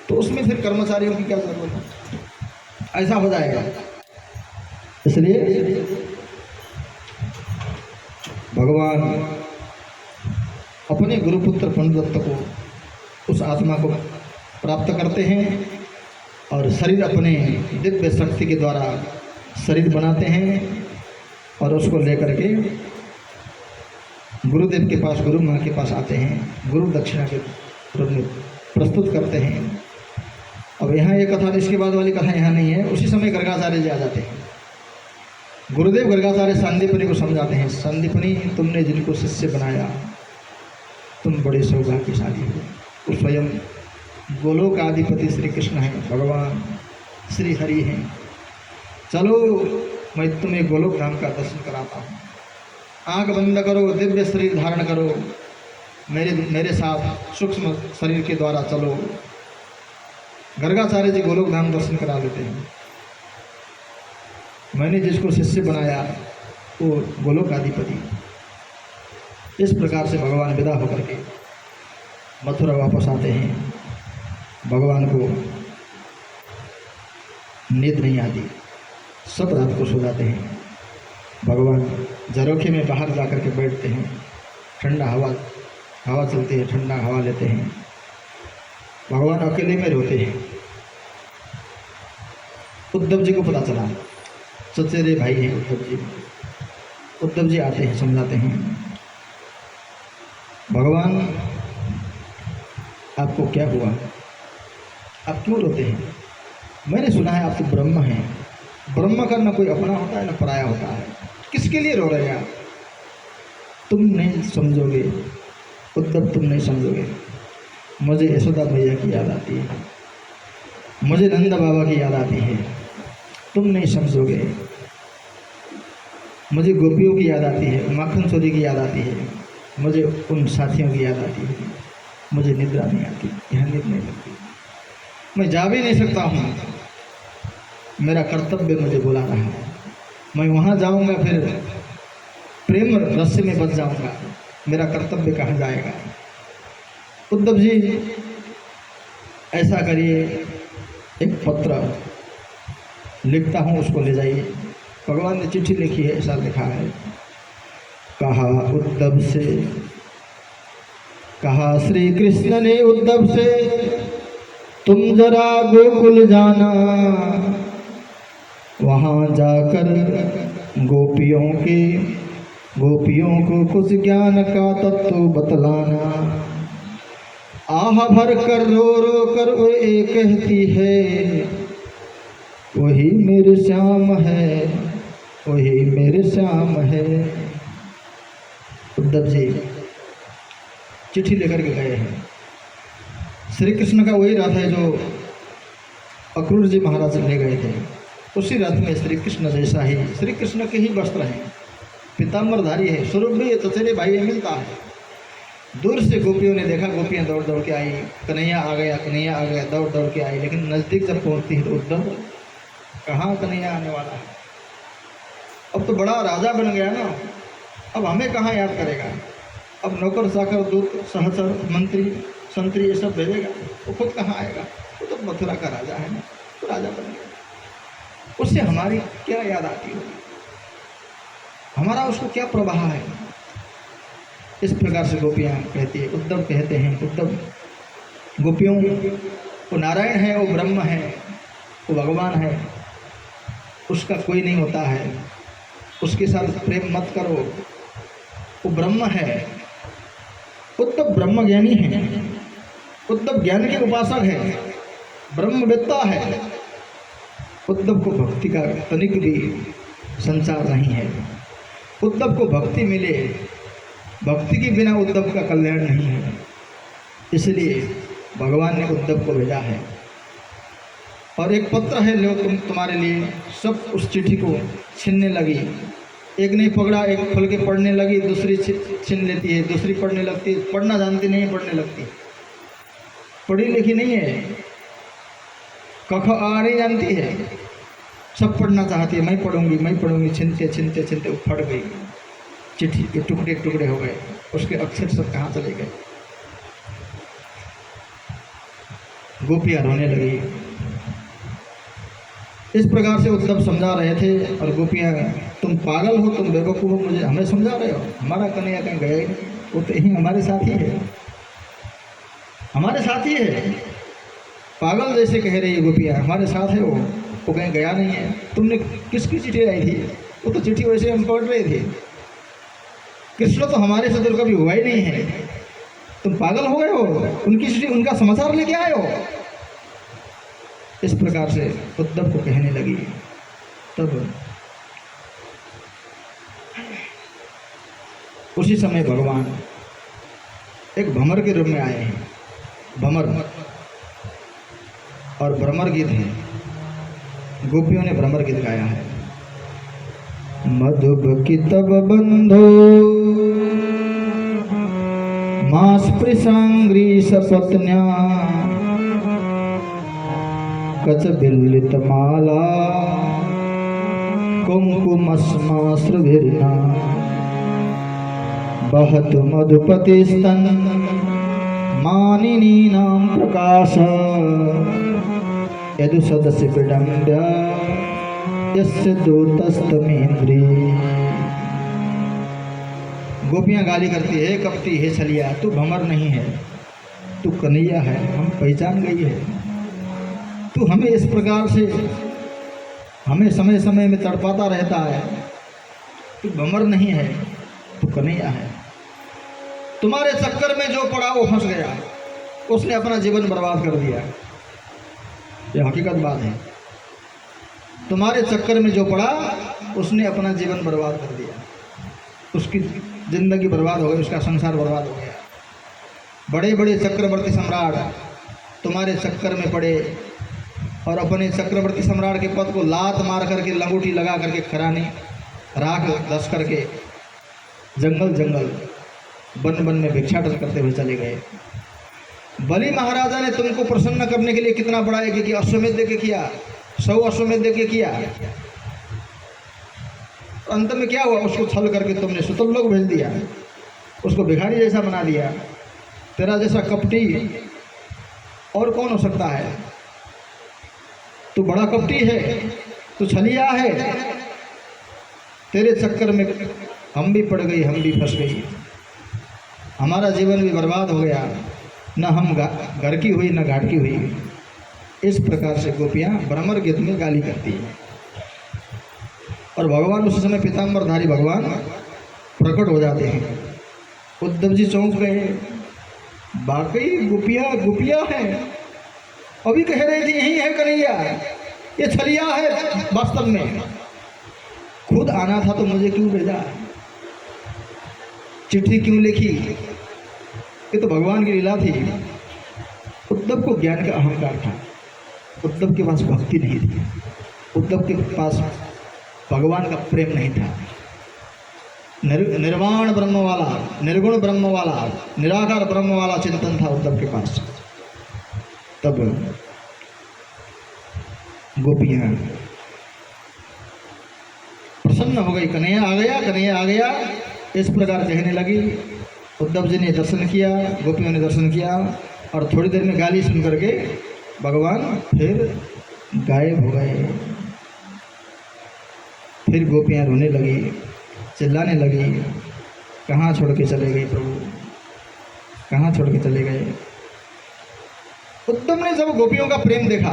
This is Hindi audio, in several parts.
तो उसमें फिर कर्मचारियों की क्या जरूरत है, ऐसा हो जाएगा। इसलिए भगवान अपने गुरुपुत्र पंडित को उस आत्मा को प्राप्त करते हैं और शरीर अपने दिव्य शक्ति के द्वारा शरीर बनाते हैं और उसको लेकर के गुरुदेव के पास, गुरु माँ के पास आते हैं, गुरु दक्षिणा के रूप में प्रस्तुत करते हैं। अब यहाँ ये कथा, इसके बाद वाली कथा यहाँ नहीं है। उसी समय गर्गाचार्य जी आ जाते हैं। गुरुदेव गर्गाचार्य सांदीपनी को समझाते हैं, सांदीपनी तुमने जिनको शिष्य बनाया तुम बड़े सौभाग्यशाली हो। वो स्वयं गोलोक आदिपति श्री कृष्ण हैं, भगवान श्री हरि हैं। चलो मैं तुम्हें गोलोक धाम का दर्शन कराता हूँ। आँख बंद करो, दिव्य शरीर धारण करो, मेरे साथ सूक्ष्म शरीर के द्वारा चलो। गर्गाचार्य जी गोलोक धाम दर्शन करा देते हैं। मैंने जिसको शिष्य बनाया वो गोलोक आदिपति। इस प्रकार से भगवान विदा होकर के मथुरा वापस आते हैं। भगवान को नींद नहीं आती, सब रात को सो जाते हैं। भगवान झरोखे में बाहर जाकर के बैठते हैं, ठंडा हवा चलती है, ठंडा हवा लेते हैं। भगवान अकेले में रोते हैं। उद्धव जी को पता चला, चचेरे भाई हैं उद्धव जी। उद्धव जी आते हैं, समझाते हैं, भगवान आपको क्या हुआ, आप क्यों रोते हैं? मैंने सुना है आप तो ब्रह्म हैं। ब्रह्म का न कोई अपना होता है न पराया होता है, किसके लिए रो रहे हैं आप? तुम नहीं समझोगे उद्धव, तुम नहीं समझोगे। मुझे यशोदा मैया की याद आती है, मुझे नंद बाबा की याद आती है, तुम नहीं समझोगे। मुझे गोपियों की याद आती है, माखन चोरी की याद आती है, मुझे उन साथियों की याद आती है। मुझे निद्रा नहीं आती, यहाँ नींद नहीं लगती, मैं जा भी नहीं सकता हूँ। मेरा कर्तव्य मुझे बुला रहा है, मैं वहाँ जाऊँगा फिर प्रेम रस्से में बच जाऊँगा, मेरा कर्तव्य कहाँ जाएगा? उद्धव जी ऐसा करिए, एक पत्र लिखता हूँ, उसको ले जाइए। भगवान ने चिट्ठी लिखी है, ऐसा लिखा है, कहा उद्धव से, कहा श्री कृष्ण ने उद्धव से, तुम जरा गोकुल जाना, वहाँ जाकर गोपियों को कुछ ज्ञान का तत्व बतलाना। आह भर कर रो कर वो एक कहती है, वही मेरे श्याम है, वही मेरे श्याम है। उद्धव जी चिट्ठी लेकर के गए हैं। श्री कृष्ण का वही रथ है जो अक्रूर जी महाराज ले गए थे। उसी रथ में श्री कृष्ण जैसा ही, श्री कृष्ण के ही वस्त्र हैं, पीताम्बरधारी है, स्वरूप भी चचेरे भाई मिलता है। दूर से गोपियों ने देखा, गोपियाँ दौड़ दौड़ के आई, कन्हैया आ गया, कन्हैया आ गया, दौड़ दौड़ के आई। लेकिन नज़दीक जब पहुँचती है तो उद्धव, कहाँ कन्हैया आने वाला है? अब तो बड़ा राजा बन गया ना, अब हमें कहाँ याद करेगा? अब नौकर चाकर दूत सहचर मंत्री संतरी ये सब भेजेगा, वो खुद कहाँ आएगा? वो तो मथुरा का राजा है ना, तो राजा बन गया, उससे हमारी क्या याद आती होगी, हमारा उसको क्या प्रवाह है? इस प्रकार से गोपियाँ कहती है। उद्धव कहते हैं, उद्धव गोपियों वो नारायण है, वो ब्रह्म है, वो भगवान है, उसका कोई नहीं होता है, उसके साथ प्रेम मत करो, वो ब्रह्म है। उद्धव ब्रह्म ज्ञानी है, उद्धव ज्ञान के उपासक है, ब्रह्मवेत्ता है। उद्धव को भक्ति का तनिक भी संचार नहीं है। उद्धव को भक्ति मिले, भक्ति के बिना उद्धव का कल्याण नहीं है। इसलिए भगवान ने उद्धव को भेजा है। और एक पत्र है लो तुम्हारे लिए। सब उस चिट्ठी को छीनने लगी, एक नहीं पकड़ा, एक खोल के पढ़ने लगी, दूसरी छीन लेती है, दूसरी पढ़ने लगती है। पढ़ना जानती नहीं, पढ़ने लगती, पढ़ी लिखी नहीं है, कख आ नहीं जानती है, सब पढ़ना चाहती है। मैं पढ़ूंगी, छीनते छीनते छीनते फट गई चिट्ठी के टुकड़े टुकड़े हो गए, उसके अक्षर सब कहाँ चले गए। गोपियाँ रोने लगी। इस प्रकार से उद्धव समझा रहे थे और गोपियाँ, तुम पागल हो, तुम बेवकूफ़ हो, मुझे हमें समझा रहे हो? हमारा कन्हैया कहीं गया ही नहीं, वो तो यहीं हमारे साथ ही है, हमारे साथ ही है। पागल जैसे कह रही है गोपियाँ, हमारे साथ है वो कहीं गया नहीं है। तुमने किसकी चिट्ठी आई थी? वो तो चिट्ठी वैसे हम पढ़ रहे थे। कृष्ण तो हमारे से दूर कभी हुआ ही नहीं है, तुम पागल हो गए हो? उनकी चिट्ठी, उनका समाचार लेके आए हो? इस प्रकार से उद्धव को कहने लगी। तब उसी समय भगवान एक भ्रमर के रूप में आए हैं। भ्रमर और भ्रमर गीत है, गोपियों ने भ्रमर गीत गाया है। मधुब की तब बंधो मास्पृशांग्री सपत्न्या कच बिल्लित माला कुंकुमस्माश्रुभिर्ना बहत मधुपतिस्तन मानिनीनां प्रकाश यदु सदस्य विडम्ब्य यस्य दूतस्तमेन्द्री। गोपियाँ गाली करती है, कपटी है छलिया, तू भंवर नहीं है, तू कन्हैया है, हम पहचान गई है। तू हमें इस प्रकार से हमें समय समय में तड़पाता रहता है, तू भंवर नहीं है, तू कन्हैया है। तुम्हारे चक्कर में जो पड़ा वो फंस गया, उसने अपना जीवन बर्बाद कर दिया। ये हकीकत बात है। तुम्हारे चक्कर में जो पड़ा उसने अपना जीवन बर्बाद कर दिया, उसकी जिंदगी बर्बाद हो गई, उसका संसार बर्बाद हो गया। बड़े बड़े चक्रवर्ती सम्राट तुम्हारे चक्कर में पड़े और अपने चक्रवर्ती सम्राट के पद को लात मार करके, लंगोटी लगा करके, खरानी राख दस करके जंगल जंगल वन वन में भिक्षाटन करते हुए चले गए। बलि महाराजा ने तुमको प्रसन्न करने के लिए कितना बड़ा यज्ञ किया, अश्वमेध यज्ञ किया, 100 अश्वमेध यज्ञ किया। अंत में क्या हुआ? उसको छल करके तुमने सुतुल्लोक भेज दिया, उसको भिखारी जैसा बना दिया। तेरा जैसा कपटी और कौन हो सकता है? तू बड़ा कपटी है, तू छलिया है। तेरे चक्कर में हम भी पड़ गई, हम भी फंस गई, हमारा जीवन भी बर्बाद हो गया, न हम घर की हुई न घाट की हुई। इस प्रकार से गोपियाँ भ्रमर गीत में गाली करती हैं। और भगवान उस समय पीताम्बरधारी भगवान प्रकट हो जाते हैं। उद्धव जी चौंक गए, वाकई गोपियाँ गोपियाँ हैं। अभी कह रहे थे यही है कन्हैया, ये छलिया है वास्तव में। खुद आना था तो मुझे क्यों भेजा, चिट्ठी क्यों लिखी? ये तो भगवान की लीला थी। उद्धव को ज्ञान का अहंकार था, उद्धव के पास भक्ति नहीं थी, उद्धव के पास भगवान का प्रेम नहीं था। निर्वाण ब्रह्म वाला, निर्गुण ब्रह्म वाला, निराकार ब्रह्म वाला चिंतन था उद्धव के पास। तब गोपियाँ प्रसन्न हो गई, कन्हैया आ गया, कन्हैया आ गया, इस प्रकार कहने लगी। उद्धव जी ने दर्शन किया, गोपियों ने दर्शन किया और थोड़ी देर में गाली सुन करके भगवान फिर गायब हो गए। फिर गोपियाँ रोने लगी, चिल्लाने लगी, कहाँ छोड़ के चले गए प्रभु, कहाँ छोड़ के चले गए। उद्धव ने जब गोपियों का प्रेम देखा,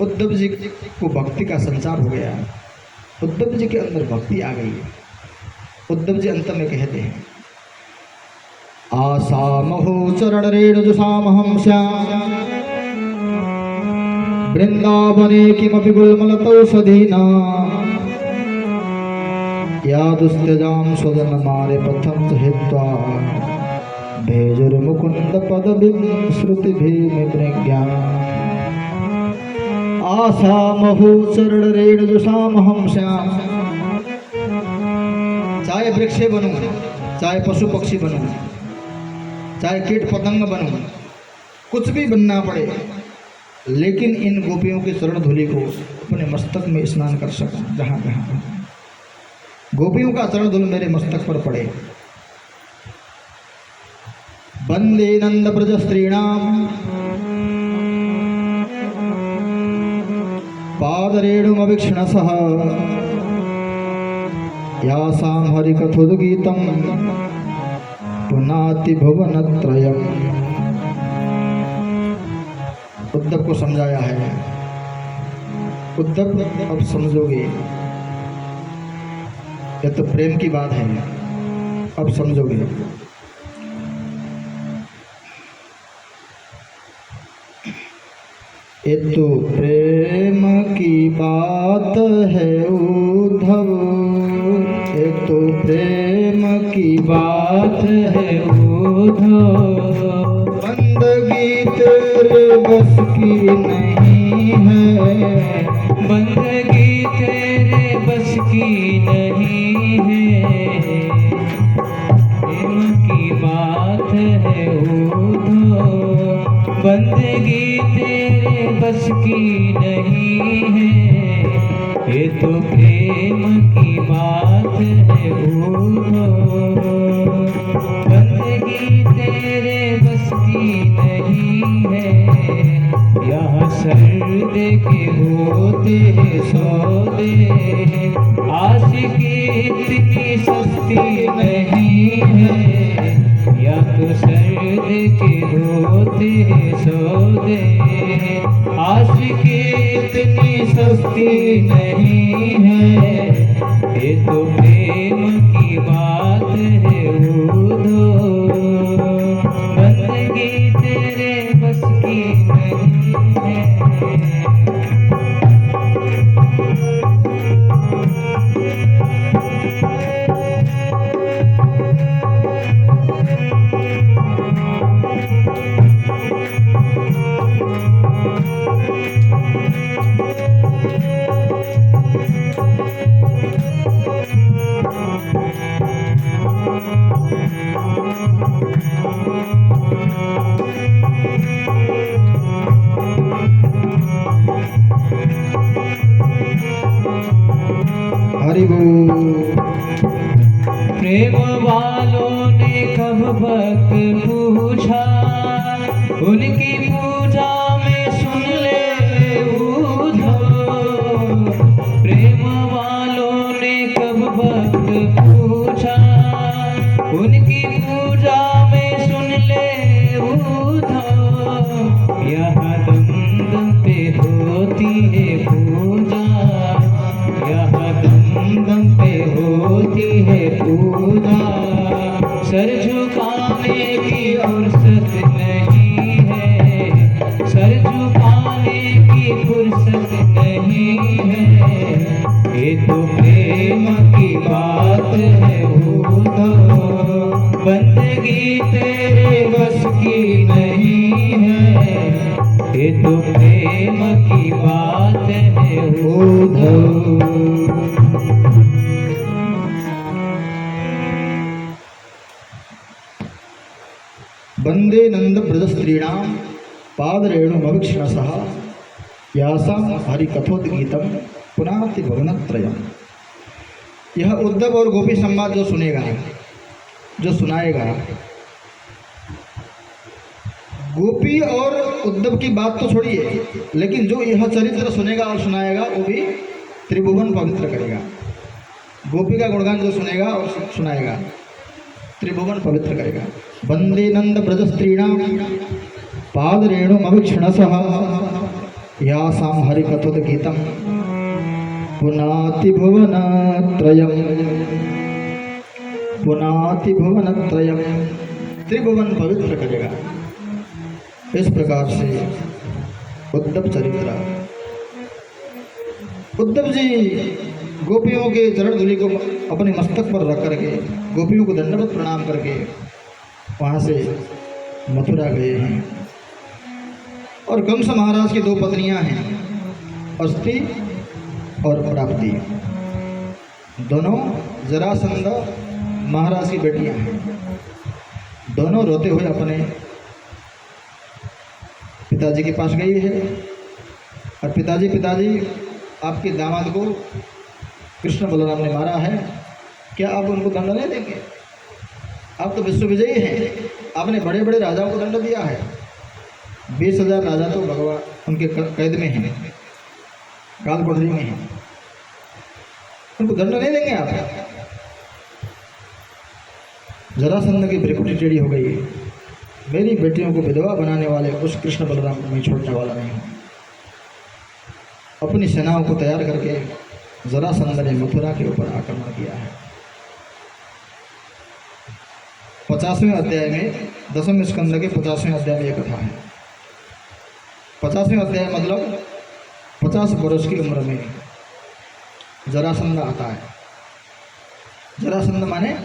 उद्धव जी को भक्ति का संचार हो गया, उद्धव जी के अंदर भक्ति आ गई। उद्धव जी अंत में कहते हैं, आसामहो चरण रेणुजुषामहं श्याम वृंदावने किमपि गुल्मलतौषधीना यादुस्त्यजां स्वजनमारे पथं च हित्वा भेजुर्मुकुन्द पदभिं श्रुतिभिर्निज्ञा। आसामहो चरण रेणुजुषामहं श्याम। चाहे वृक्ष बनूं, चाहे पशु पक्षी बनूं, चाहे कीट पतंग बनूं, कुछ भी बनना पड़े, लेकिन इन गोपियों की चरण धूलि को अपने मस्तक में स्नान कर सकूं। जहाँ जहाँ गोपियों का चरण धूल मेरे मस्तक पर पड़े, वंदे नंद प्रजस्त्रीणाम पादरेणुमवीक्षणसः यासां हरिकथोद्गीतं पुनाति भुवनत्रयम्। उद्धव को समझाया है। उद्धव अब समझोगे, यह तो प्रेम की बात है, अब समझोगे। ये तो प्रेम की बात है उद्धव, ये तो प्रेम की बात है उद्धव। बंदगी तेरे बस की नहीं है, बंदगी तेरे बस की नहीं है। प्रेम की बात है उद्धव, बंदगी तेरे बस की नहीं है। ये तो प्रेम की बात है उद्धव, बंदगी तेरे बस की नहीं है। यहाँ सर दे के होते हैं सौदे, आशिकी इतनी सस्ती नहीं है। या तो सर दे के होते हैं सौदे, आशिकी इतनी सस्ती नहीं है। ये तो प्रेम की बात है उद्धव, बंदगी तेरे बस की नहीं है। हरि बोल। प्रेम वालों ने कब भक्त पूछा, उनकी पूजा में सुन ले उद्धव। प्रेम वालों ने कब भक्त पूछा, उनकी पूजा में सुन ले उद्धव। यहाँ दम दम पे होती है पूजा, यहाँ दम दम पे होती है पूजा। सर झुकाने की फुर्सत नहीं है, सर झुकाने की फुर्सत नहीं है। ये तो प्रेम की बात है उद्धव, बंदगी तेरे बस की नहीं है। ये तो प्रेम की बात है उद्धव। वंदे नंद ब्रजस्त्रीणाम पादरेणुमवीक्षणसः यासां हरिकथोद्गीतं पुनाति भुवनत्रयम्। यह उद्धव और गोपी संवाद जो सुनेगा, जो सुनाएगा, गोपी और उद्धव की बात तो छोड़िए, लेकिन जो यह चरित्र सुनेगा और सुनाएगा वो भी त्रिभुवन पवित्र करेगा। गोपी का गुणगान जो सुनेगा और सुनाएगा त्रिभुवन पवित्र करेगा। वंदे नंद ब्रजस्त्रीणाम पादरेणुमवीक्षणसः यासां हरिकथोद्गीतं पुनाति भुवनत्रयम्। पुनाति भुवनत्रयम्, त्रिभुवन पवित्र करेगा। इस प्रकार से उद्धव चरित्र। उद्धव जी गोपियों के चरण धूलि को अपने मस्तक पर रख करके गोपियों को दंडवत प्रणाम करके वहाँ से मथुरा गए हैं। और कंस महाराज की दो पत्नियां हैं, अस्थि और प्राप्ति, दोनों जरासंध महाराज की बेटियां हैं। दोनों रोते हुए अपने पिताजी के पास गई है और पिताजी आपके दामाद को कृष्ण बलराम ने मारा है, क्या आप उनको दंड नहीं देंगे? आप तो विश्व विजयी हैं, आपने बड़े बड़े राजाओं को दंड दिया है। 20,000 राजा तो भगवान उनके कैद में हैं, काल कोठरी में हैं, उनको दंड नहीं देंगे आप? जरासंध की भ्रिकुटी टेढ़ी हो गई। मेरी बेटियों को विधवा बनाने वाले उस कृष्ण बलराम को मैं छोड़ने वाला नहीं हूँ। अपनी सेनाओं को तैयार करके जरासंध ने मथुरा के ऊपर आक्रमण किया है। 50वें अध्याय में 10वें स्कंद के 50वें अध्याय में यह कथा है। 50वें अध्याय मतलब 50 वर्ष की उम्र में जरासंध आता है। जरासंध माने,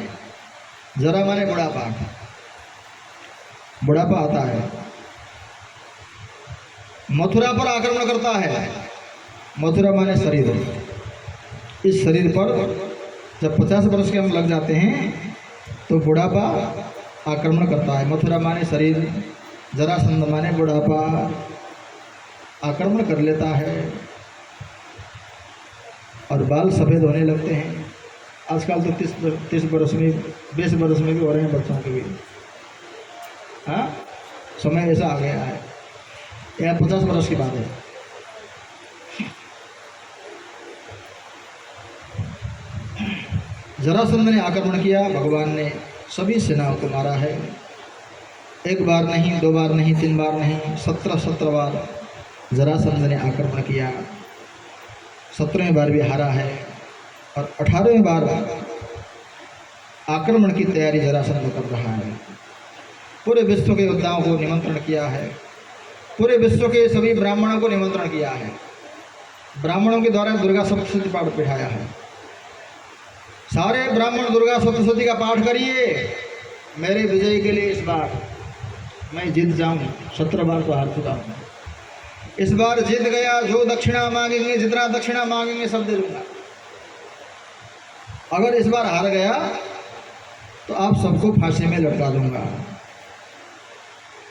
जरा माने बुढ़ापा, बुढ़ापा आता है, मथुरा पर आक्रमण करता है। मथुरा माने शरीर। इस शरीर पर जब 50 वर्ष के हम लग जाते हैं तो बुढ़ापा आक्रमण करता है। मथुरा माने शरीर, जरासंध माने बुढ़ापा आक्रमण कर लेता है और बाल सफ़ेद होने लगते हैं। आजकल तो 30 वर्ष में, 20 वर्ष में भी हो रहे हैं बच्चों के भी। हाँ, समय ऐसा आ गया है। यह 50 वर्ष की बात है। जरासंध ने आक्रमण किया, भगवान ने सभी सेनाओं को मारा है। एक बार नहीं, 2 बार नहीं, 3 बार नहीं, 17 बार जरासंध ने आक्रमण किया। 17वें बार भी हारा है और 18वें बार आक्रमण की तैयारी जरासंध कर रहा है। पूरे विश्व के योद्धाओं को निमंत्रण किया है, पूरे विश्व के सभी ब्राह्मणों को निमंत्रण किया है। ब्राह्मणों के द्वारा दुर्गा सप्तशती पाठ बिठाया है। सारे ब्राह्मण दुर्गा सप्तशती का पाठ करिए। मेरे विजय के लिए इस बार मैं जीत जाऊं। 17 बार तो हार चुका हूं, इस बार जीत गया। जो दक्षिणा मांगेंगे, जितना दक्षिणा मांगेंगे सब दे दूंगा। अगर इस बार हार गया तो आप सबको फांसी में लटका दूंगा,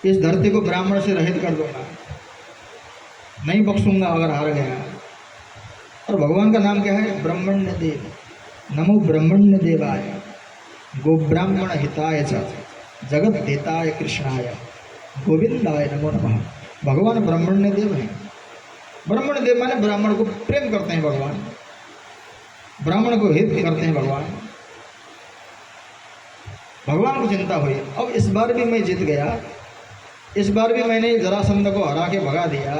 इस धरती को ब्राह्मण से रहित कर दूंगा, नहीं बख्शूंगा अगर हार गया। और भगवान का नाम क्या है? ब्रह्मण्य देव। नमो ब्रह्मण्य देवाय गो ब्राह्मण हिताय च जगत देताय कृष्णाय गोविंदाय नमो नमः। भगवान ब्रह्मण्य देव हैं। ब्रह्मण्य देव माने ब्राह्मण को प्रेम करते हैं भगवान, ब्राह्मण को हित करते हैं भगवान। भगवान को चिंता हुई। अब इस बार भी मैं जीत गया, इस बार भी मैंने जरासंध को हरा के भगा दिया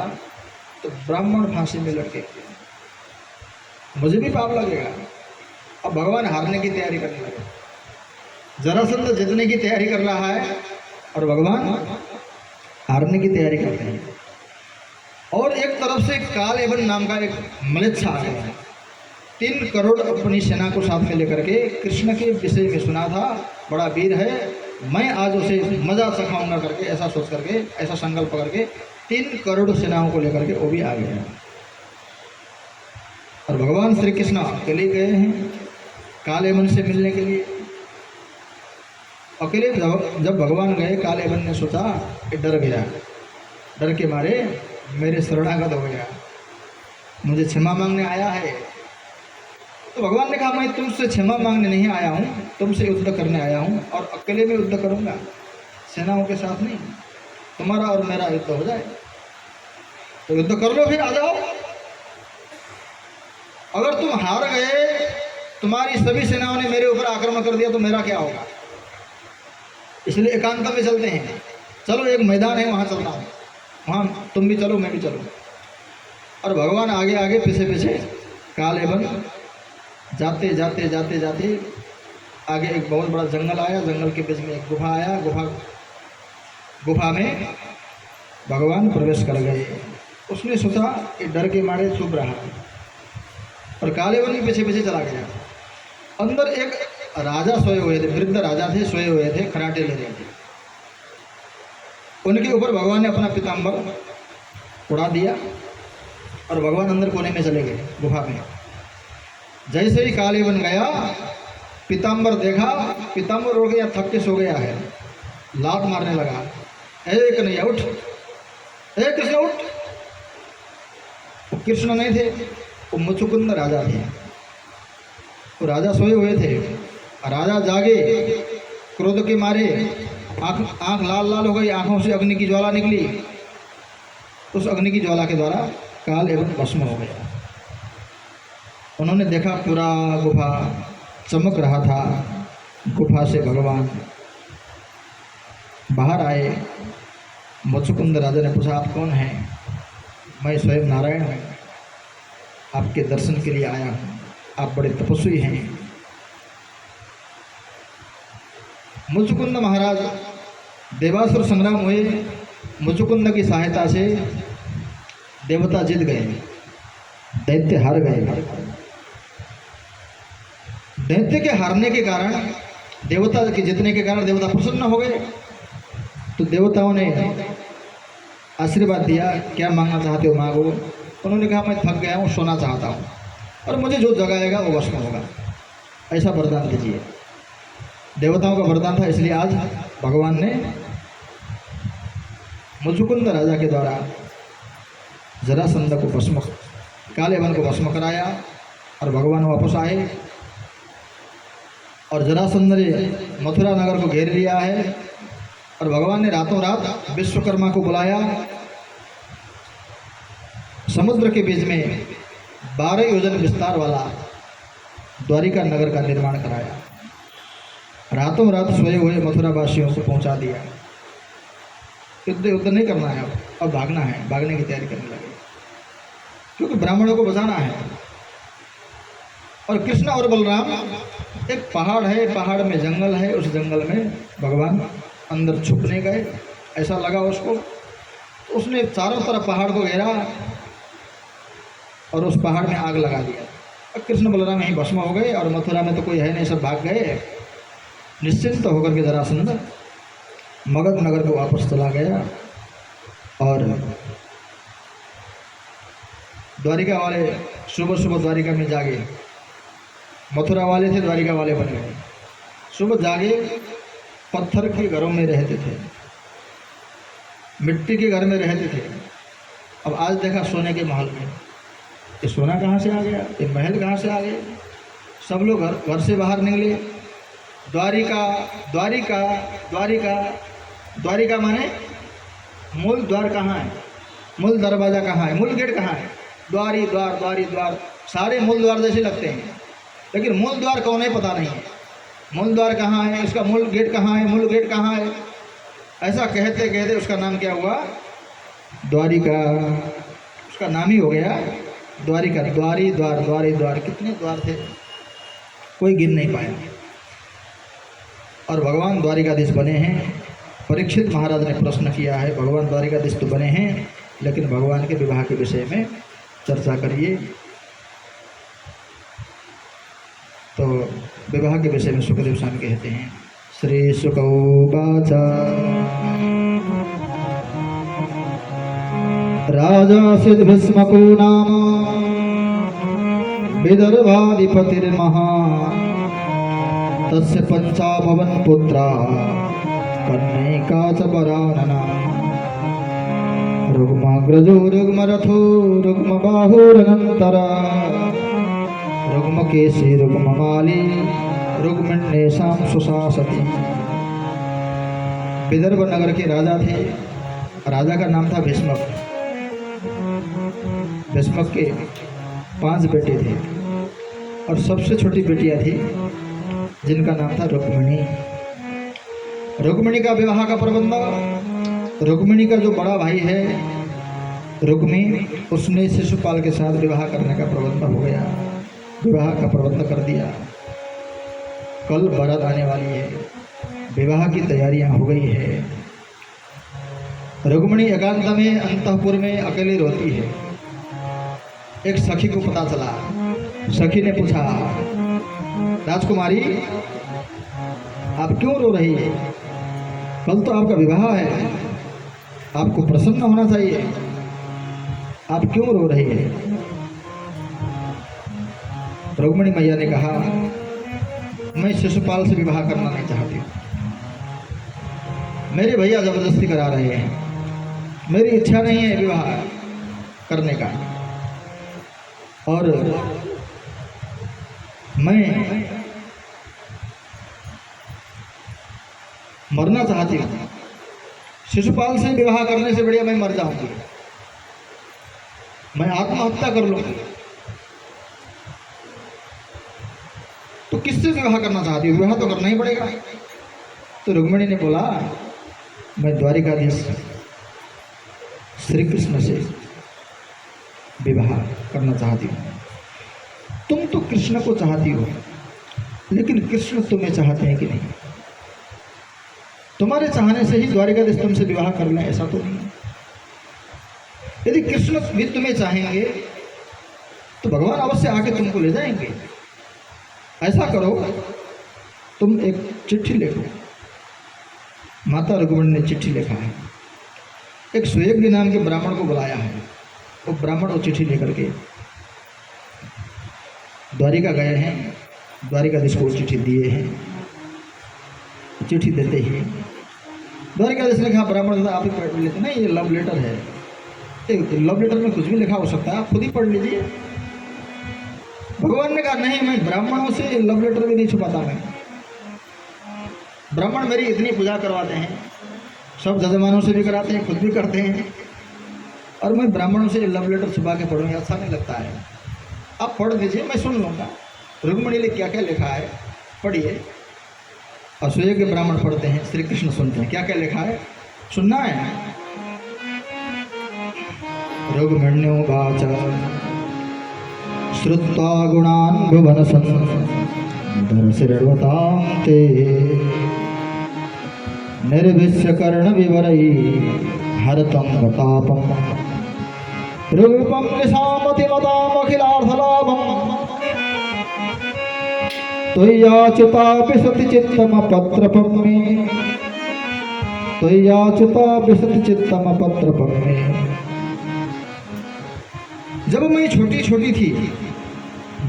तो ब्राह्मण फांसी में लटके, मुझे भी पाप लगेगा। अब भगवान हारने की तैयारी करने लगे। जरासंध जीतने की तैयारी कर रहा है और भगवान हारने की तैयारी करते हैं। और एक तरफ से काल एवं नाम का एक म्लेच्छ आ गया है। 3 करोड़ अपनी सेना को साथ में लेकर के कृष्ण के विषय में सुना था, बड़ा वीर है, मैं आज उसे मजा चखाऊंगा करके, ऐसा सोच करके, ऐसा संकल्प करके 3 करोड़ सेनाओं को लेकर के वो भी आ गया। और भगवान श्री कृष्ण अकेले गए हैं काले वन से मिलने के लिए। अकेले जब भगवान गए, काले वन ने सोचा कि डर गया, डर के मारे मेरे शरणागत हो गया, मुझे क्षमा मांगने आया है। तो भगवान ने कहा मैं तुमसे क्षमा मांगने नहीं आया हूँ, तुमसे युद्ध करने आया हूँ और अकेले में युद्ध करूँगा, सेनाओं के साथ नहीं। तुम्हारा और मेरा युद्ध हो जाए तो युद्ध कर लो, फिर आ जाओ। अगर तुम हार गए, तुम्हारी सभी सेनाओं ने मेरे ऊपर आक्रमण कर दिया तो मेरा क्या होगा? इसलिए एकांत में चलते हैं। चलो एक मैदान है, वहाँ चलता हूँ, वहाँ तुम भी चलो मैं भी चलो। और भगवान आगे आगे पीछे पीछे काले वन जाते जाते जाते जाते आगे एक बहुत बड़ा जंगल आया। जंगल के बीच में एक गुफा आया। गुफा में भगवान प्रवेश कर गए। उसने सोचा कि डर के मारे चुप रहा और काले वन के पीछे पीछे चला गया। अंदर एक राजा सोए हुए थे, वृद्ध राजा थे, सोए हुए थे, खराटे ले रहे थे। उनके ऊपर भगवान ने अपना पीताम्बर उड़ा दिया और भगवान अंदर कोने में चले गए गुफा में। जैसे ही काले वन गया, पीताम्बर देखा, पीताम्बर उड़ गया, थक के सो गया है, लात मारने लगा, ए कन्हैया उठ, ए कृष्ण उठ। वो कृष्ण नहीं थे, वो मुचुकुंद राजा थे। वो राजा सोए हुए थे, राजा जागे, क्रोध के मारे आँख आँख लाल लाल हो गई, आँखों से अग्नि की ज्वाला निकली। उस अग्नि की ज्वाला के द्वारा काल एवं भस्म हो गया। उन्होंने देखा पूरा गुफा चमक रहा था। गुफा से भगवान बाहर आए। मुचुकुंद राजा ने पूछा, आप कौन हैं? मैं स्वयं नारायण हूँ, आपके दर्शन के लिए आया हूँ, आप बड़े तपस्वी हैं। मुचुकुंद महाराज देवासुर संग्राम हुए, मुचुकुंद की सहायता से देवता जीत गए, दैत्य हार गए। दैत्य के हारने के कारण, देवता के जीतने के कारण देवता प्रसन्न हो गए। तो देवताओं ने आशीर्वाद दिया, क्या मांगना चाहते हो मांगो। उन्होंने कहा, मैं थक गया हूँ, सोना चाहता हूँ, और मुझे जो जगाएगा वो वश में होगा, ऐसा वरदान दीजिए। देवताओं का वरदान था, इसलिए आज भगवान ने मुचुकुंद राजा के द्वारा जरासंध को भस्म, कालेवन को भस्म कराया, और भगवान वापस आए। और जरासंध ने मथुरा नगर को घेर लिया है। और भगवान ने रातों रात विश्वकर्मा को बुलाया, समुद्र के बीच में 12 योजन विस्तार वाला द्वारिका नगर का निर्माण कराया। रातों रात सोए हुए मथुरा वासियों को पहुंचा दिया। युद्ध युद्ध नहीं करना है, अब भागना है, भागने की तैयारी करने लगे, क्योंकि ब्राह्मणों को बचाना है। और कृष्ण और बलराम, एक पहाड़ है, पहाड़ में जंगल है, उस जंगल में भगवान अंदर छुपने गए, ऐसा लगा उसको। उसने चारों तरफ पहाड़ को घेरा और उस पहाड़ में आग लगा दिया। अब कृष्ण बलराम यहीं भस्म हो गए, और मथुरा में तो कोई है नहीं, सब भाग गए। निश्चिंत होकर के जरासंध मगध नगर को वापस चला गया। और द्वारिका वाले सुबह सुबह द्वारिका में जागे। मथुरा वाले थे, द्वारिका वाले बन गए। सुबह जागे, पत्थर के घरों में रहते थे, मिट्टी के घर में रहते थे। अब आज देखा सोने के महल में। ये सोना कहाँ से आ गया, ये महल कहाँ से आ गए? सब लोग घर से बाहर निकले। द्वारिका द्वारिका द्वारिका द्वारिका माने मूल द्वार कहाँ है, मूल दरवाज़ा कहाँ है, मूल गेट कहाँ है? द्वारी द्वार द्वारी द्वार, सारे मूल द्वार जैसे लगते हैं, लेकिन मूल द्वार कौन है पता नहीं है। मूल द्वार कहाँ है, इसका मूल गेट कहाँ है, मूल गेट कहाँ है, ऐसा कहते कहते उसका नाम क्या हुआ? द्वारिका। उसका नाम ही हो गया द्वारिका। द्वारी द्वार द्वारी द्वार, कितने द्वार थे कोई गिन नहीं पाया। और भगवान द्वारिकाधीश बने हैं। परीक्षित महाराज ने प्रश्न किया है, भगवान द्वारिकाधीश तो बने हैं, लेकिन भगवान के विवाह के विषय में चर्चा करिए। तो विवाह के विषय में सुखदेव स्वामी कहते हैं, श्री सुकौवाच राजा सिद्ध भीष्मको नाम विदर्भाधिपतिर्महान् तस्य पंचाभवन पुत्रा कन्यका च वरानना रुग्माग्रजो रुग्मरथो रुग्मबाहुरनन्तरा रुग्मकेशी रुग्ममाली रुग्मिण्येषां सुशासति। विदर्भ नगर के राजा थे। राजा का नाम था भीष्मक। भीष्मक के 5 बेटे थे, और सबसे छोटी बेटियां थी जिनका नाम था रुक्मिणी। रुक्मिणी का विवाह का प्रबंध, रुक्मिणी का जो बड़ा भाई है रुक्मी, उसने शिशुपाल के साथ विवाह करने का प्रबंध हो गया, विवाह का प्रबंध कर दिया। कल बारात आने वाली है, विवाह की तैयारियां हो गई है। रुक्मिणी एकांत में अंतःपुर में अकेली रोती है। एक सखी को पता चला। सखी ने पूछा, राजकुमारी आप क्यों रो रही है? कल तो आपका विवाह है, आपको प्रसन्न होना चाहिए, आप क्यों रो रही है? रुक्मिणी मैया ने कहा, मैं शिशुपाल से विवाह करना नहीं चाहती, मेरे भैया जबरदस्ती करा रहे हैं, मेरी इच्छा नहीं है विवाह करने का। और मरना चाहती हूँ। शिशुपाल से विवाह करने से बढ़िया मैं मर जाऊंगी, मैं आत्महत्या कर लूंगी। तो किससे विवाह करना चाहती हूँ? विवाह तो करना ही पड़ेगा। तो रुक्मिणी ने बोला, मैं द्वारिकाधीश श्री कृष्ण से विवाह करना चाहती हूँ। तुम तो कृष्ण को चाहती हो, लेकिन कृष्ण तुम्हें चाहते हैं कि नहीं? तुम्हारे चाहने से ही द्वारिकाधीश तुमसे विवाह कर लें, ऐसा तो नहीं है। यदि कृष्ण भी तुम्हें चाहेंगे तो भगवान अवश्य आके तुमको ले जाएंगे। ऐसा करो, तुम एक चिट्ठी लिखो। माता रुक्मिणी ने चिट्ठी लिखा है। एक सुयज्ञ नाम के ब्राह्मण को बुलाया है। वो ब्राह्मण वो चिट्ठी लेकर के द्वारिका गए हैं, द्वारिकाधीश को चिट्ठी दिए हैं। चिट्ठी देते ही द्वारिकाधीश ने कहा, ब्राह्मण आप ही पढ़ लेते। नहीं, ये लव लेटर है। लव लेटर में कुछ भी लिखा हो सकता है, आप खुद ही पढ़ लीजिए। भगवान ने कहा, नहीं, मैं ब्राह्मणों से लव लेटर भी नहीं छुपाता। मैं ब्राह्मण मेरी इतनी पूजा करवाते हैं, सब जजमानों से भी कराते हैं, खुद भी करते हैं, और मैं ब्राह्मणों से लव लेटर छुपा के पढ़ूंगा, अच्छा नहीं लगता है। आप पढ़ दीजिए, मैं सुन लूँगा। रुक्मिणी ने क्या क्या लिखा है पढ़िए। असुय के ब्राह्मण पढ़ते हैं, श्री कृष्ण सुनते हैं। क्या क्या लिखा है सुनना है। रुक्मिण्योवाच श्रुत्वा गुणान् भुवन दर्शिर्वतां ते निर्विश्य कर्ण विवरैः हरतं गतापम् रूपं निशामतिमतामखिलार्थलाभम् त्वय्याच्युतापि सति चित्तमपत्रपं मे त्वय्याच्युतापि सति चित्तमपत्रपं मे। जब मैं छोटी छोटी थी,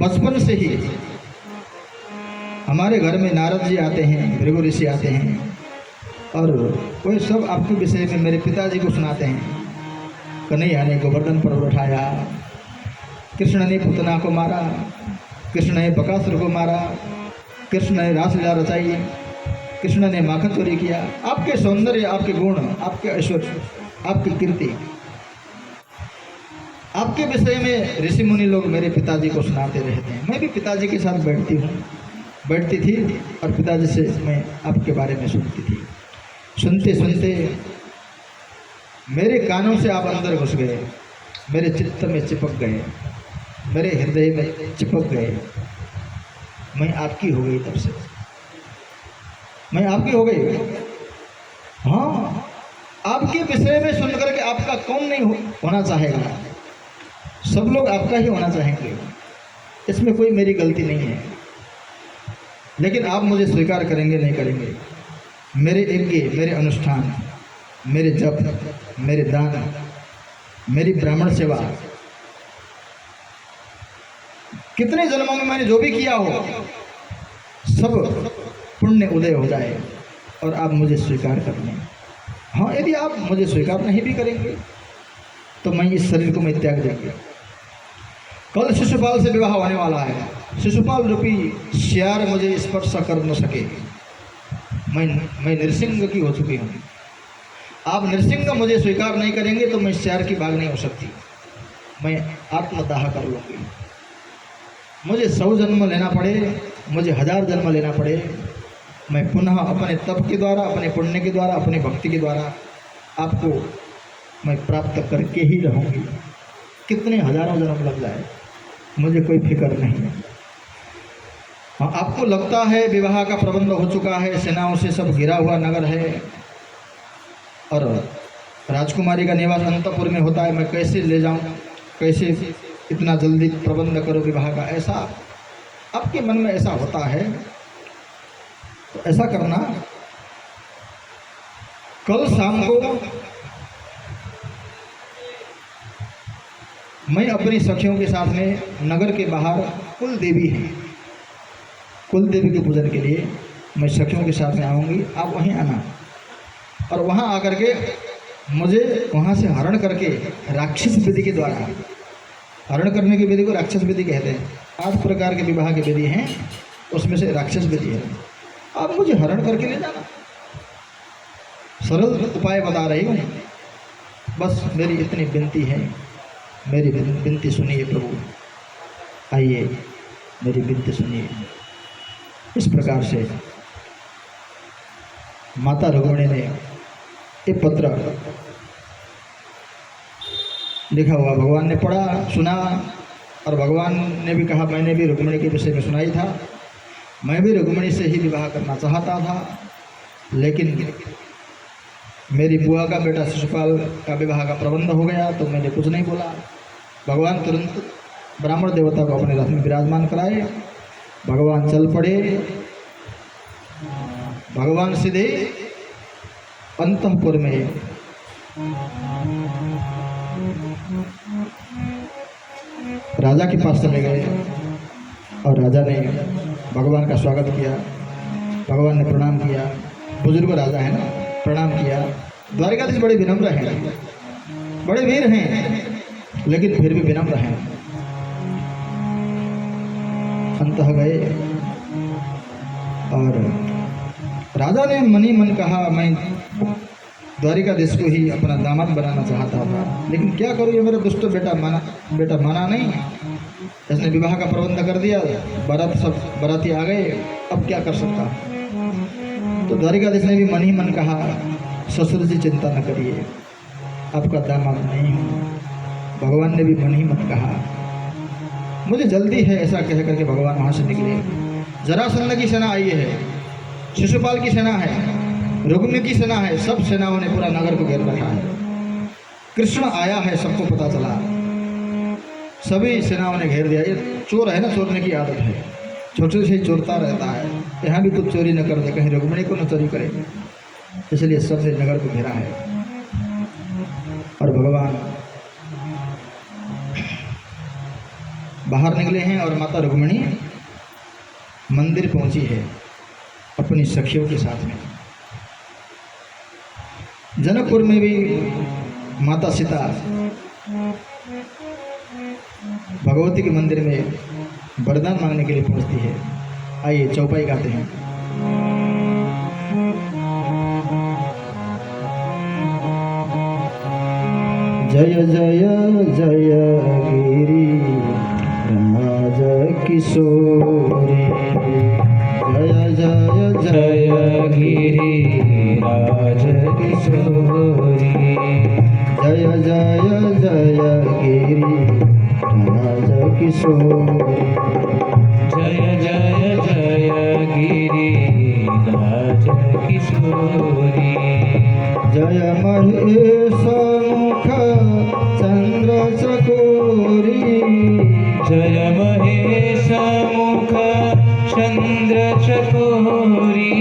बचपन से ही हमारे घर में नारद जी आते हैं, भृगु ऋषि आते हैं, और वो सब आपके विषय में मेरे पिताजी को सुनाते हैं। कन्हैया ने गोवर्धन पर्वत उठाया, कृष्ण ने पुतना को मारा, कृष्ण ने बकासुर को मारा, कृष्ण ने रासलीला रचाई, कृष्ण ने माखन चोरी किया। आपके सौंदर्य, आपके गुण, आपके ऐश्वर्य, आपकी कीर्ति, आपके विषय में ऋषि मुनि लोग मेरे पिताजी को सुनाते रहते हैं। मैं भी पिताजी के साथ बैठती थी और पिताजी से मैं आपके बारे में सुनती थी। सुनते सुनते मेरे कानों से आप अंदर घुस गए, मेरे चित्त में चिपक गए, मेरे हृदय में चिपक गए। मैं आपकी हो गई, तब से मैं आपकी हो गई। हाँ, आपके विषय में सुनकर के आपका कौन नहीं होना चाहेगा? सब लोग आपका ही होना चाहेंगे, इसमें कोई मेरी गलती नहीं है। लेकिन आप मुझे स्वीकार करेंगे नहीं करेंगे? मेरे यज्ञ, मेरे अनुष्ठान, मेरे जप, मेरे दान, मेरी ब्राह्मण सेवा, कितने जन्मों में मैंने जो भी किया हो, सब पुण्य उदय हो जाए और आप मुझे स्वीकार कर लें। हाँ, यदि आप मुझे स्वीकार नहीं भी करेंगे तो मैं इस शरीर को मैं त्याग देंगे। कल शिशुपाल से विवाह होने वाला है। शिशुपाल रूपी श्यार मुझे स्पर्श कर न सके। मैं नृसिंह की हो चुकी हूँ। आप नृसिंह मुझे स्वीकार नहीं करेंगे तो मैं श्यार की भाग नहीं हो सकती। मैं आत्मदाह कर लूँगी। मुझे 100 जन्म लेना पड़े, मुझे 1000 जन्म लेना पड़े, मैं पुनः अपने तप के द्वारा, अपने पुण्य के द्वारा, अपनी भक्ति के द्वारा आपको मैं प्राप्त करके ही रहूँगी। कितने हजारों जन्म लग जाए, मुझे कोई फिक्र नहीं है। हाँ, आपको लगता है विवाह का प्रबंध हो चुका है, सेनाओं से सब घिरा हुआ नगर है और राजकुमारी का निवास अंतपुर में होता है, मैं कैसे ले जाऊं, कैसे इतना जल्दी प्रबंध करो विवाह का, ऐसा आपके मन में ऐसा होता है तो ऐसा करना, कल शाम को मैं अपनी सखियों के साथ में नगर के बाहर कुल देवी है, कुल देवी के पूजन के लिए मैं सखियों के साथ में आऊँगी। आप वहीं आना और वहाँ आकर के मुझे वहाँ से हरण करके राक्षस विधि के द्वारा, हरण करने की विधि को राक्षस विधि कहते हैं। 8 प्रकार के विवाह की विधि हैं, उसमें से राक्षस विधि है। आप मुझे हरण करके ले जाना सरल उपाय बता रही हूँ। बस मेरी इतनी विनती है, मेरी विनती सुनिए प्रभु, आइए मेरी विनती सुनिए। इस प्रकार से माता रुक्मिणी ने एक पत्र लिखा हुआ भगवान ने पढ़ा, सुना, और भगवान ने भी कहा, मैंने भी रुक्मिणी के विषय में सुनाई था, मैं भी रुक्मिणी से ही विवाह करना चाहता था, लेकिन मेरी बुआ का बेटा शिशुपाल का विवाह का प्रबंध हो गया तो मैंने कुछ नहीं बोला। भगवान तुरंत ब्राह्मण देवता को अपने रथ में विराजमान कराए, भगवान चल पड़े। भगवान सीधे अंतःपुर में राजा के पास चले गए और राजा ने भगवान का स्वागत किया। भगवान ने प्रणाम किया, बुजुर्ग राजा है ना, प्रणाम किया। द्वारिकाधीश बड़े विनम्र हैं, बड़े वीर हैं, लेकिन फिर भी विनम्र हैं। अंतः गए और राजा ने मनी मन कहा, मैं द्वारिकाधीश को ही अपना दामाद बनाना चाहता था, लेकिन क्या करूँ, ये मेरा दुष्ट बेटा माना नहीं। इसने विवाह का प्रबंध कर दिया, सब बाराती आ गए, अब क्या कर सकता। तो द्वारिकाधीश ने भी मन ही मन कहा, ससुर जी चिंता न करिए, आपका दामाद नहीं हूँ। भगवान ने भी मन ही मन कहा, मुझे जल्दी है, ऐसा कह करके भगवान वहाँ से निकले। जरासंध की सेना आई है, शिशुपाल की सेना है, रुक्मिणी की सेना है, सब सेनाओं ने पूरा नगर को घेर रखा है। कृष्ण आया है, सबको पता चला, सभी सेनाओं ने घेर दिया। ये चोर है ना, चोरने की आदत है, छोटे से ही चोरता रहता है, यहाँ भी कुछ चोरी न कर दे, कहीं रुक्मिणी को न चोरी करे, इसलिए सबने नगर को घेरा है। और भगवान बाहर निकले हैं और माता रुक्मिणी मंदिर पहुंची है अपनी सखियों के साथ में। जनकपुर में भी माता सीता भगवती के मंदिर में वरदान मांगने के लिए पहुंचती है। आइए चौपाई गाते हैं। जय जय जय गिरी राज किशोरी, जय जय जय गिरि राज किशोरी, जय जय जय गिरी राज किशोरी, जय जय जय गिरि राज किशोरी, जय महेश मुख चंद्र चकोरी, जय महेश मुख चंद्र चकोरी,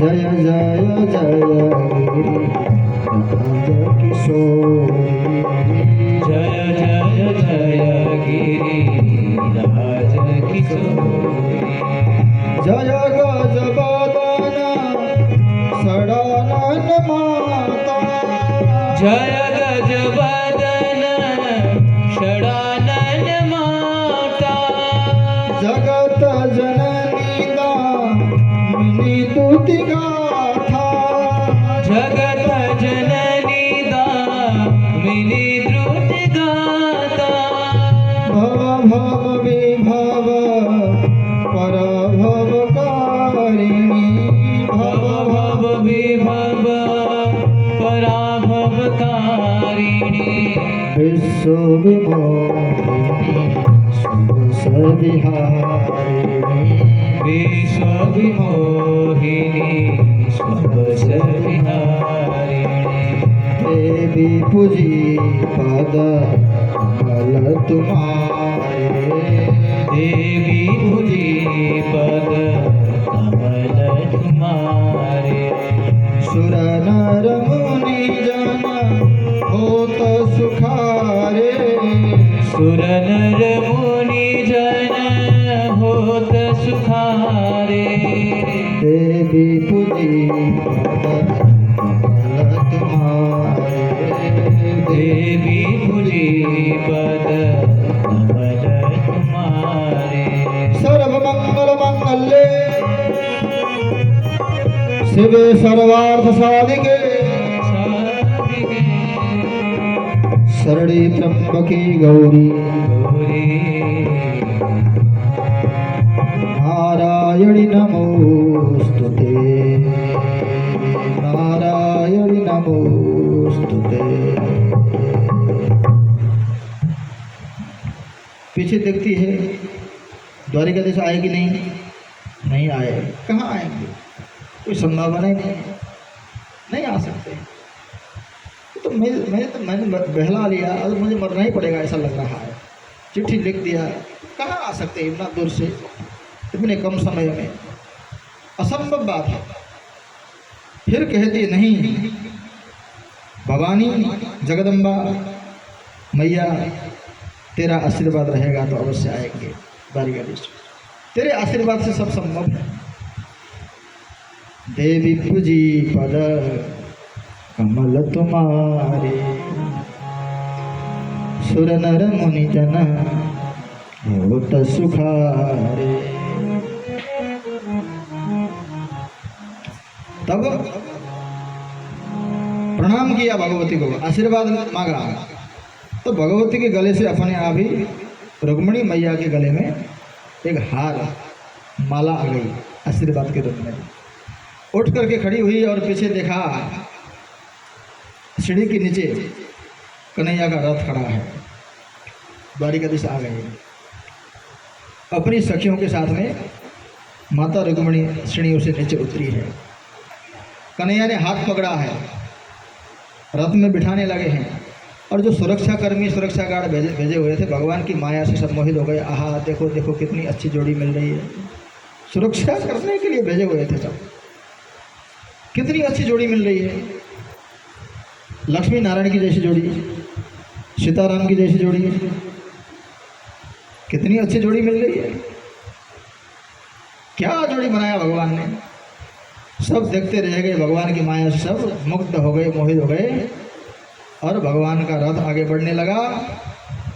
जय जय जय गिरी राज किशोरी, जय जय जय गिरि राज किशोरी, जय गजबदन षडानन माता, जय गजबदन षडानन माता, जगत जननी दामिनी स्तुति गाथा, जगत जननी दामिनी द्रुति गाता, भव भव विभव परभव कारिणी, भव भव विभव पराभव कारिणी, विश्व विमोहिनी सुरस विहारिणी, विश्व विमोहिनी स्वस विहारिणी, देवी पूजी पद कमल तुम्हारे, देवी पूजी पद कमल तुम्हारे, सुर नर मुनि जन होत सुखारे, सुर नर मुनि जन होत सुखारे, देवी पूजी पद कमल तुम्हारे, देवी पूजी पद कमल तुम्हारे, सर्व मंगल मंगल्ये शिवे सर्वार्थ साधिके शरणे त्र्यंबके गौरी गौरी नारायणि नमोस्तुते नारायणि नमोस्तुते। पीछे देखती है द्वारिकाधीश आएगी नहीं आए, कहाँ आएंगे, कोई संभावना ही नहीं आ सकते। तो मैंने बहला लिया, अब मुझे मरना ही पड़ेगा ऐसा लग रहा है। चिट्ठी लिख दिया, कहाँ आ सकते इतना दूर से इतने कम समय में, असंभव बात है। फिर कहती नहीं, भवानी जगदम्बा मैया तेरा आशीर्वाद रहेगा तो अवश्य आएंगे द्वारिकाधीश, तेरे आशीर्वाद से सब संभव है। देवी पूजी पद कमल तुम्हारे, सुर नर मुनि जन होत सुखारे। तब प्रणाम किया भगवती को, आशीर्वाद मांगा, तो भगवती के गले से अपने आप ही रुक्मिणी मैया के गले में एक हार माला आ गई आशीर्वाद के रूप में। उठ करके खड़ी हुई और पीछे देखा, सीढ़ी के नीचे कन्हैया का रथ खड़ा है। द्वारिकाधीश आ गए, अपनी सखियों के साथ में माता रुक्मिणी सीढ़ियों से नीचे उतरी है। कन्हैया ने हाथ पकड़ा है, रथ में बिठाने लगे हैं। और जो सुरक्षा कर्मी, सुरक्षा गार्ड भेजे हुए थे, भगवान की माया से सब मोहित हो गए। आहा देखो देखो कितनी अच्छी जोड़ी मिल रही है, सुरक्षा करने के लिए भेजे हुए थे सब, कितनी अच्छी जोड़ी मिल रही है। लक्ष्मी नारायण की जैसी जोड़ी, सीताराम की जैसी जोड़ी, कितनी अच्छी जोड़ी मिल रही है। क्या जोड़ी बनाया भगवान ने। सब देखते रह गए, भगवान की माया से सब मुग्ध हो गए, मोहित हो गए। और भगवान का रथ आगे बढ़ने लगा।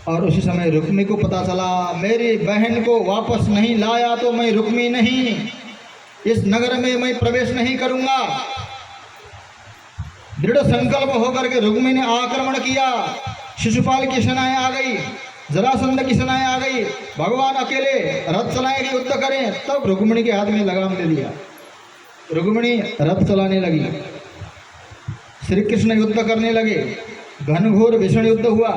और उसी समय रुक्मी को पता चला, मेरी बहन को वापस नहीं लाया तो मैं रुक्मी नहीं, इस नगर में मैं प्रवेश नहीं करूंगा। दृढ़ संकल्प होकर के रुक्मी ने आक्रमण किया। शिशुपाल की सेनाएं आ गई, जरासंध की सेनाएं आ गई। भगवान अकेले रथ चलाएंगे, युद्ध करें। तब रुक्मिणी के हाथ में लगाम दे दिया, रुक्मिणी रथ चलाने लगी। श्री कृष्ण युद्ध करने लगे, घनघोर भीषण युद्ध हुआ।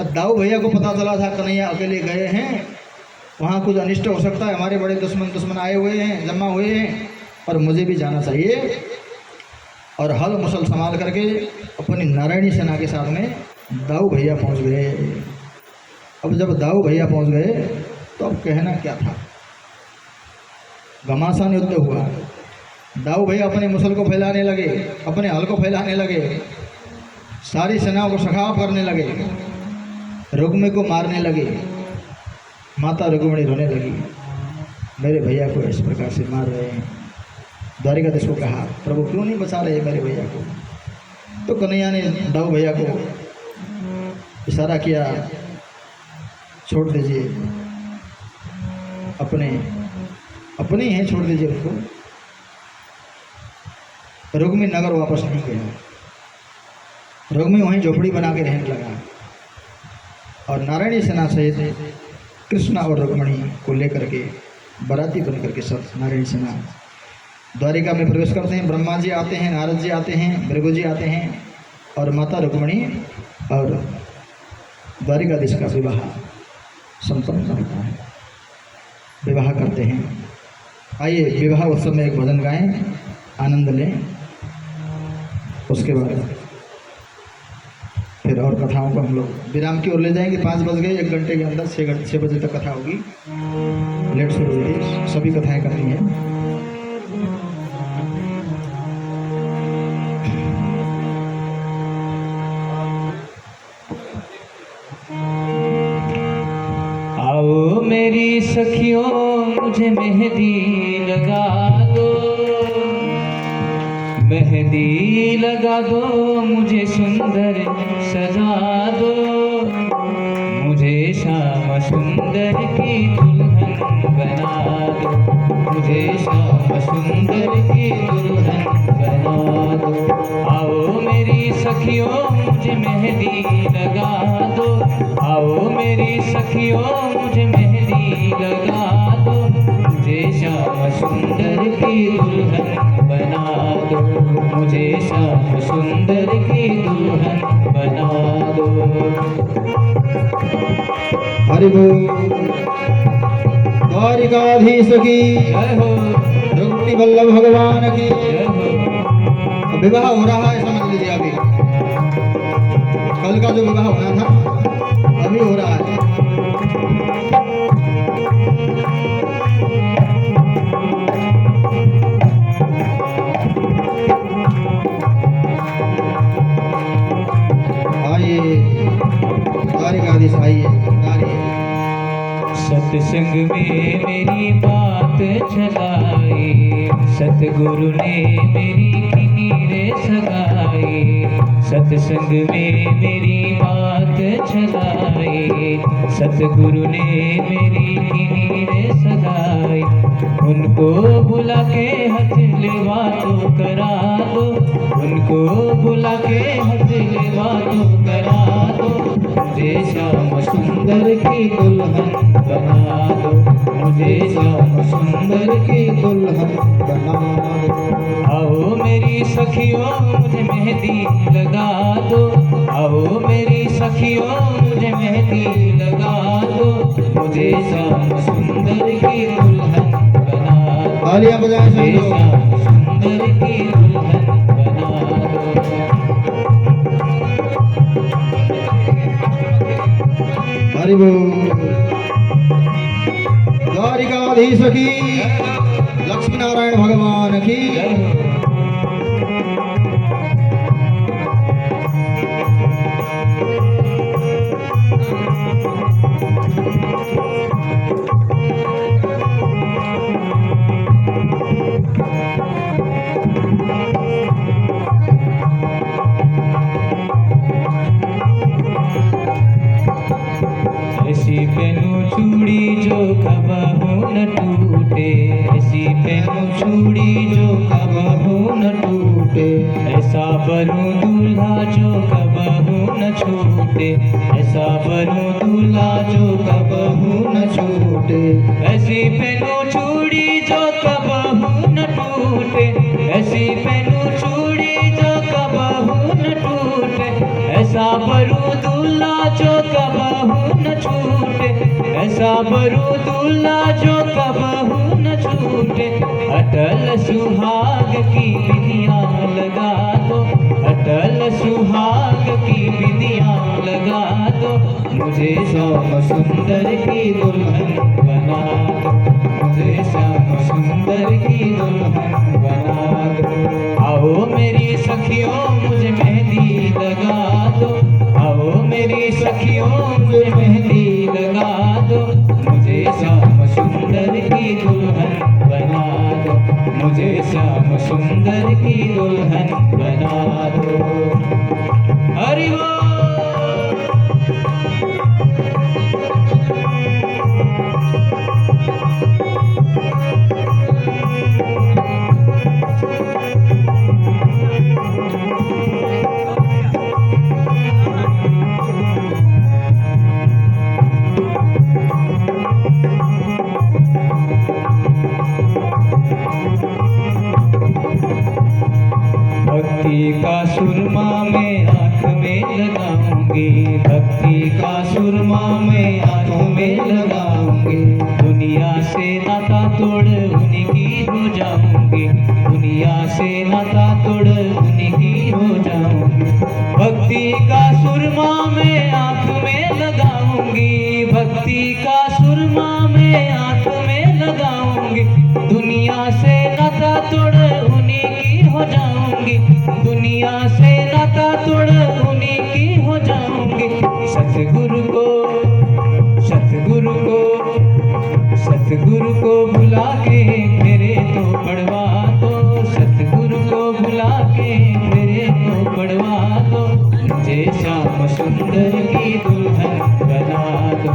दाऊ भैया को पता चला था कन्हैया अकेले गए हैं, वहाँ कुछ अनिष्ट हो सकता है, हमारे बड़े दुश्मन आए हुए हैं, जमा हुए हैं, और मुझे भी जाना चाहिए। और हल मुसल संभाल करके अपनी नारायणी सेना के साथ में दाऊ भैया पहुँच गए। अब जब दाऊ भैया पहुँच गए तो अब कहना क्या था, घमासान युद्ध हुआ। दाऊ भैया अपने मुसल को फैलाने लगे, अपने हल को फैलाने लगे, सारी सेनाओं को सखाव करने लगे, रुक्मी को मारने लगे। माता रुक्मिणी रोने लगी, मेरे भैया को इस प्रकार से मार रहे हैं। द्वारिकाधीश को कहा, प्रभु क्यों नहीं बचा रहे मेरे भैया को। तो कन्हैया ने दाऊ भैया को इशारा किया, छोड़ दीजिए, अपने ही हैं, छोड़ दीजिए उनको। रुक्मी नगर वापस नहीं गया, रुक्मी वहीं झोपड़ी बना के रहने लगा। और नारायणी सेना सहित कृष्ण और रुक्मिणी को लेकर के बराती बन करके सब नारायणी सेना द्वारिका में प्रवेश करते हैं। ब्रह्मा जी आते हैं, नारद जी आते हैं, भृगु जी आते हैं, और माता रुक्मिणी और द्वारिकाधीश का विवाह संपन्न होता है, विवाह करते हैं। आइए विवाह उत्सव में एक भजन गाएं, आनंद लें। उसके बाद फिर और कथाओं को हम लोग विराम की ओर ले जाएंगे। 5 बज गए, 1 घंटे के अंदर 6 बजे तक कथा होगी। लेट शुरू हुई, सभी कथाएं करनी है। आओ मेरी सखियों मुझे मेहंदी लगा दो, मेहंदी लगा दो, मुझे सुंदर सजा दो, मुझे श्याम सुंदर की दुल्हन बना दो, मुझे श्याम सुंदर की दुल्हन बना दो। आओ मेरी सखियों मुझे मेहंदी लगा दो, आओ मेरी सखियों मुझे मेहंदी लगा दो, मुझे श्याम सुंदर की दुल्हन बना दो, मुझे श्याम सुंदर की दुल्हन बना दो। हरि बोल। द्वारिकाधीश की जय हो, रघुपति वल्लभ भगवान की। जय हो। विवाह हो रहा है, समझ लीजिए अभी। कल का जो विवाह होना था अभी हो रहा है। आइए द्वारिकाधीश आइए। सत्संग में मेरी बात चलाई, सतगुरु ने मेरी किनी रे सगाई, सत्संग में मेरी बात चलाई, सतगुरु ने मेरी किनी रे सगाई। उनको बुला के हथ लेवा तो करा दो, उनको बुला के हथ लेवा तो करा दो, मुझे श्याम सुंदर की दुल्हन बना दो, मुझे श्याम सुंदर की दुल्हन बना दो। आओ मेरी सखियों मुझे मेहंदी लगा दो, आओ मेरी सखियों मुझे मेहंदी लगा दो, मुझे श्याम सुंदर की दुल्हन बना दो, तालियां बजाएं सब मुझे लोग। श्याम सुंदर की दुल्हन बना दो। हरि बोल। द्वारिकाधीश की, लक्ष्मी नारायण भगवान की। जय हो। ऐसी पहनूं चूड़ी जो कबहू न टूटे, ऐसी पहनूं चूड़ी जो कबहू न टूटे, ऐसा बनूं दूल्हा जो कबहू न छूटे, ऐसा बनूं दूल्हा जो कबहू न छूटे। ऐसी पहनूं चूड़ी जो कबहू न टूटे, ऐसी पहनूं चूड़ी जो कबहू न टूटे, ऐसा बनूं दूल्हा जो कबहू न छूटे, ऐसा बनूं दूल्हा जो कबहू न छूटे। अटल सुहाग की बिंदियां लगा दो, अटल सुहाग की बिंदियां लगा दो, मुझे श्याम सुंदर की दुल्हन बना दो, मुझे श्याम सुंदर की दुल्हन बना दो। आओ मेरी सखियों मुझे मेहंदी लगा दो, आओ मेरी सखियों मुझे मेहंदी लगा दो, मुझे श्याम सुंदर की दुल्हन बना दो, मुझे श्याम सुंदर की दुल्हन बना दो। हरि बोल। भक्ति का सुरमा मैं आँख में लगाऊंगी, भक्ति का सुरमा मैं आँखों में लगाऊंगी, दुनिया से नाता तोड़ उन्हीं की हो जाऊंगी, दुनिया से नाता तोड़ उन्हीं की हो जाऊंगी। भक्ति का सुरमा मैं आँख में लगाऊंगी, भक्ति का सुरमा मैं आँख में लगाऊंगी, दुनिया से नाता तोड़ उन्हीं की हो जाऊंगी, दुनिया से नाता तोड़ उन्हीं की हो जाऊंगी। सतगुरु को सतगुरु को सतगुरु को बुला के मेरे तो पढ़वा दो, सतगुरु को बुला के मेरे तो पढ़वा दो, मुझे श्याम सुंदर की दुल्हन बना दो,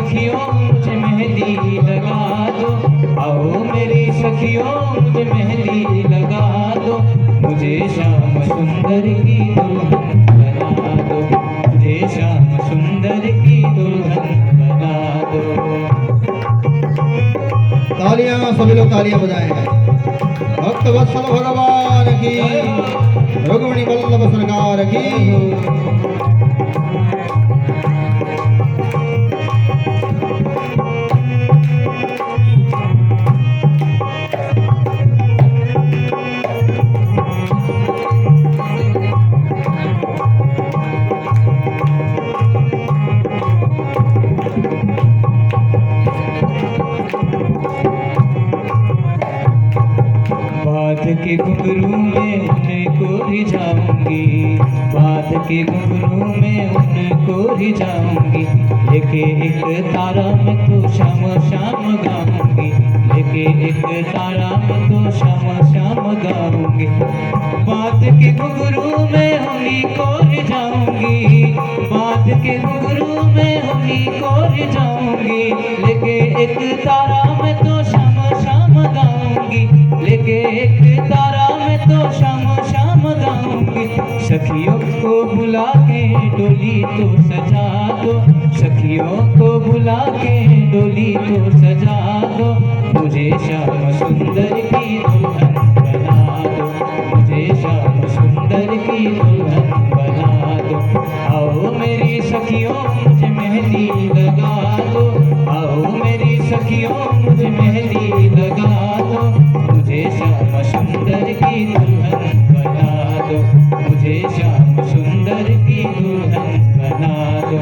सखियों मुझे मेहंदी लगा दो, आओ मेरी सखियों मुझे मेहंदी लगा दो, मुझे श्याम सुंदर की दुल्हन बना दो, मुझे श्याम सुंदर की दुल्हन बना दो। तालियां, सभी लोग तालियां बजाएं। भक्त वत्सल भगवान की, रुक्मिणी वल्लभ सरकार की। बात के घुंघरू में उनको रिझाऊंगी, बात के घुंघरू में उनको रिझाऊंगी, लेके एक तारा मैं तो शाम शाम गाऊंगी, लेके एक तारा मैं तो शाम शाम गाऊंगी। बात के घुंघरू में उन्हीं को रिझाऊंगी, बात के घुंघरू में उन्हीं को रिझाऊंगी, लेके एक तारा मैं तो शाम शाम गाऊंगी, लेके एक तारा मैं तो शाम शाम गाऊंगी। सखियों को बुला के डोली तो सजा दो, सखियों को बुला के डोली तो सजा दो, मुझे श्याम सुंदर की दुल्हन बना दो, मुझे श्याम सुंदर की दुल्हन बना दो। आओ मेरी सखियों मुझे मेहंदी लगा दो, आओ मेरी सखियों मुझे मेहंदी लगा दो, मुझे श्याम सुंदर की दुल्हन बना दो, मुझे श्याम सुंदर की दुल्हन बना दो।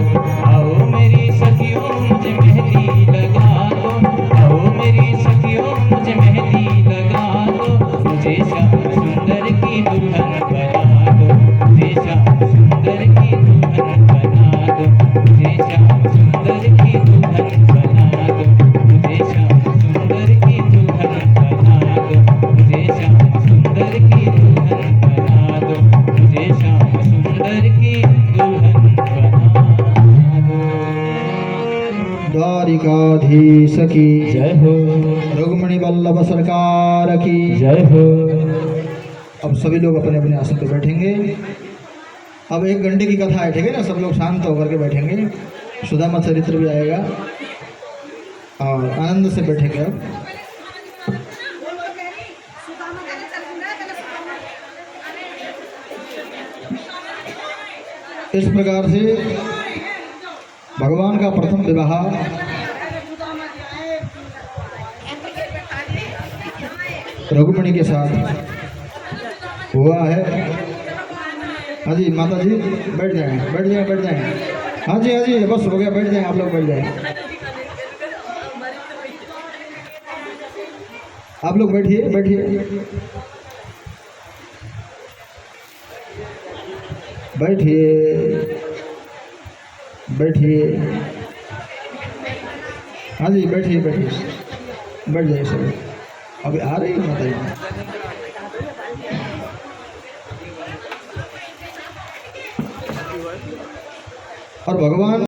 आओ मेरी सखियों मुझे मेहंदी लगा दो, आओ मेरी सखियों मुझे मेहंदी लगा दो, मुझे श्याम सुंदर की दुल्हन बना दो, मुझे श्याम सुंदर की दुल्हन बना दो, मुझे श्याम सुंदर की दुल्हन बना दो, मुझे श्याम सुंदर की दुल्हन बना दो, मुझे श्याम सुंदर की दुल्हन बना दो, मुझे श्याम सुंदर की दुल्हन बना दो। द्वारिकाधीश की जय हो, रुक्मिणी वल्लभ सरकार की। जय हो। अब सभी लोग अपने अपने आसन पे बैठेंगे। अब 1 घंटे की कथा है, ठीक है ना? सब लोग शांत होकर के बैठेंगे, सुदामा चरित्र भी आएगा और आनंद से बैठेंगे। अब इस प्रकार से भगवान का प्रथम विवाह रुक्मिणी के साथ हुआ है। हाँ जी माता जी, बैठ जाएं, बैठ जाएं, बैठ जाएं। हाँ जी, हाँ जी, बस हो गया, बैठ जाएं, आप लोग बैठ जाएं, आप लोग बैठिए, बैठिए, बैठिए, बैठिए। हाँ जी, बैठिए, बैठिए, बैठ जाइए सब। अभी आ रही है माता जी। और भगवान